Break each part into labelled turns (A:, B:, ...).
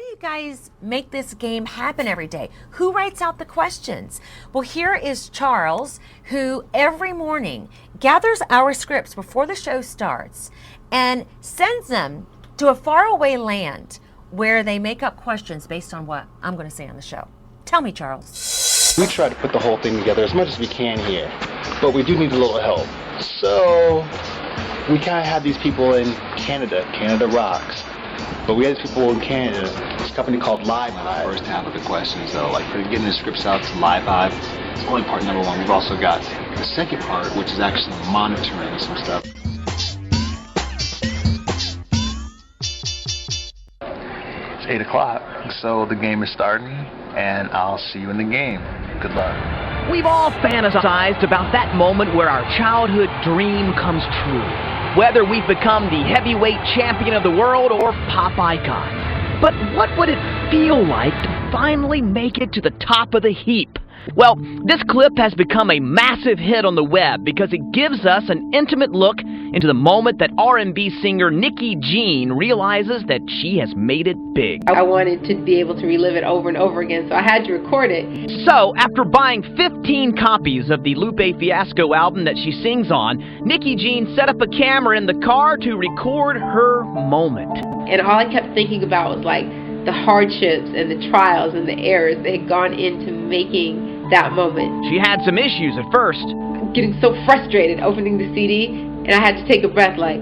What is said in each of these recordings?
A: do you guys make this game happen every day? Who writes out the questions? Well, here is Charles, who every morning gathers our scripts before the show starts and sends them to a faraway land where they make up questions based on what I'm going to say on the show. Tell me, Charles.
B: We try to put the whole thing together as much as we can here, but we do need a little help. So we kind of have these people in Canada. Canada rocks. But we had these people in Canada, this company called Live Vibe.
C: First half of the questions, though, like for getting the scripts out to Live Vibe, it's only part number one. We've also got the second part, which is actually monitoring some stuff. It's 8 o'clock, so the game is starting, and I'll see you in the game. Good luck.
D: We've all fantasized about that moment where our childhood dream comes true. Whether we've become the heavyweight champion of the world or pop icon. But what would it feel like to finally make it to the top of the heap? Well, this clip has become a massive hit on the web because it gives us an intimate look into the moment that R&B singer Nikki Jean realizes that she has made it big.
E: I wanted to be able to relive it over and over again, so I had to record it.
D: So, after buying 15 copies of the Lupe Fiasco album that she sings on, Nikki Jean set up a camera in the car to record her moment.
E: And all I kept thinking about was like the hardships and the trials and the errors that had gone into making that moment.
D: She had some issues at first.
E: Getting so frustrated opening the CD, and I had to take a breath like,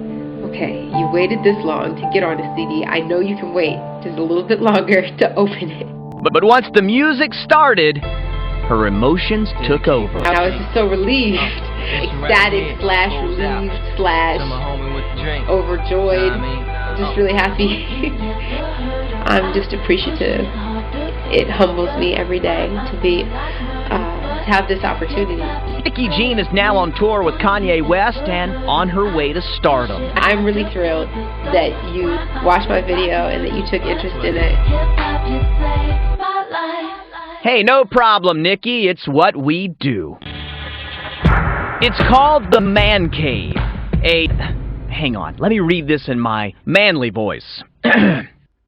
E: okay, you waited this long to get on a CD. I know you can wait just a little bit longer to open it.
D: But once the music started, her emotions took over.
E: I was just so relieved, ecstatic / relieved / overjoyed, just really happy. I'm just appreciative. It humbles me every day to have this opportunity.
D: Nikki Jean is now on tour with Kanye West and on her way to stardom.
E: I'm really thrilled that you watched my video and that you took interest in it.
D: Hey, no problem, Nikki. It's what we do. It's called The Man Cave. Hang on, let me read this in my manly voice.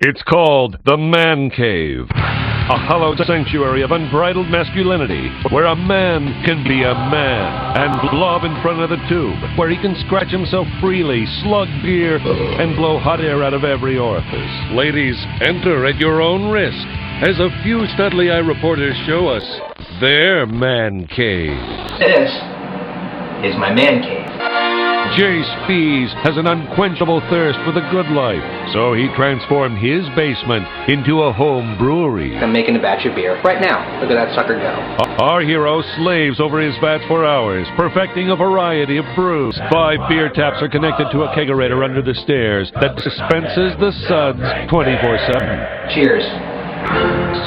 F: It's called The Man Cave, a hallowed sanctuary of unbridled masculinity, where a man can be a man and blob in front of the tube, where he can scratch himself freely, slug beer, and blow hot air out of every orifice. Ladies, enter at your own risk, as a few Studley Eye reporters show us their man cave.
G: This is my man cave.
F: Jay Spees has an unquenchable thirst for the good life, so he transformed his basement into a home brewery.
G: I'm making a batch of beer right now. Look at that sucker go.
F: Our hero slaves over his vats for hours, perfecting a variety of brews. 5 beer taps are connected to a kegerator under the stairs that dispenses the suds 24/7.
G: Cheers.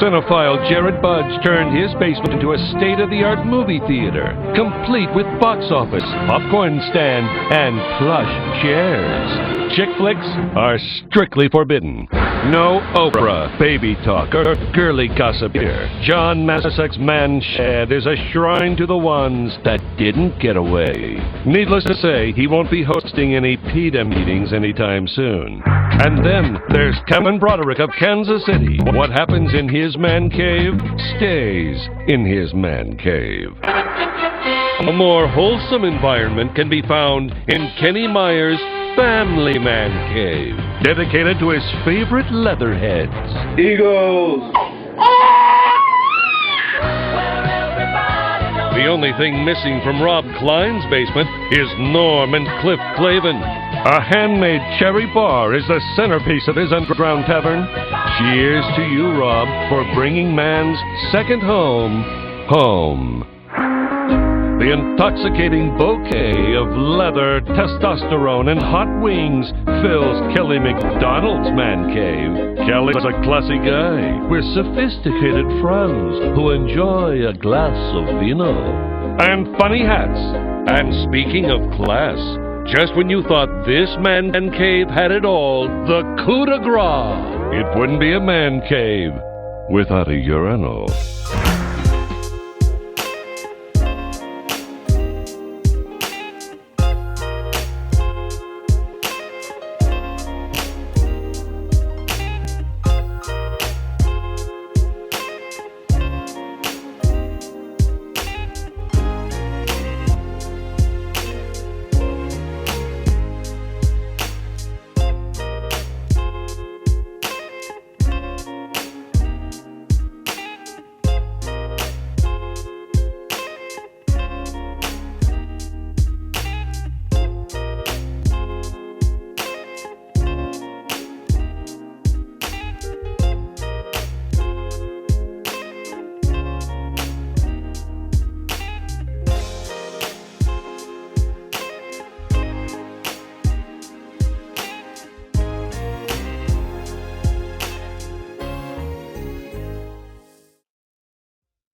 F: Cinephile Jared Budge turned his basement into a state-of-the-art movie theater, complete with box office, popcorn stand, and plush chairs. Chick flicks are strictly forbidden. No Oprah, baby talk, or girly gossip here. John Masick's Man Shed is a shrine to the ones that didn't get away. Needless to say, he won't be hosting any PETA meetings anytime soon. And then there's Kevin Broderick of Kansas City. What happens in his man cave stays in his man cave. A more wholesome environment can be found in Kenny Myers' Family Man Cave, dedicated to his favorite leatherheads.
B: Eagles!
F: The only thing missing from Rob Klein's basement is Norm and Cliff Clavin. A handmade cherry bar is the centerpiece of his underground tavern. Cheers to you, Rob, for bringing man's second home home. The intoxicating bouquet of leather, testosterone, and hot wings fills Kelly McDonald's man cave. Kelly's a classy guy with sophisticated friends who enjoy a glass of vino. And funny hats. And speaking of class, just when you thought this man cave had it all, the coup de grace. It wouldn't be a man cave without a urinal.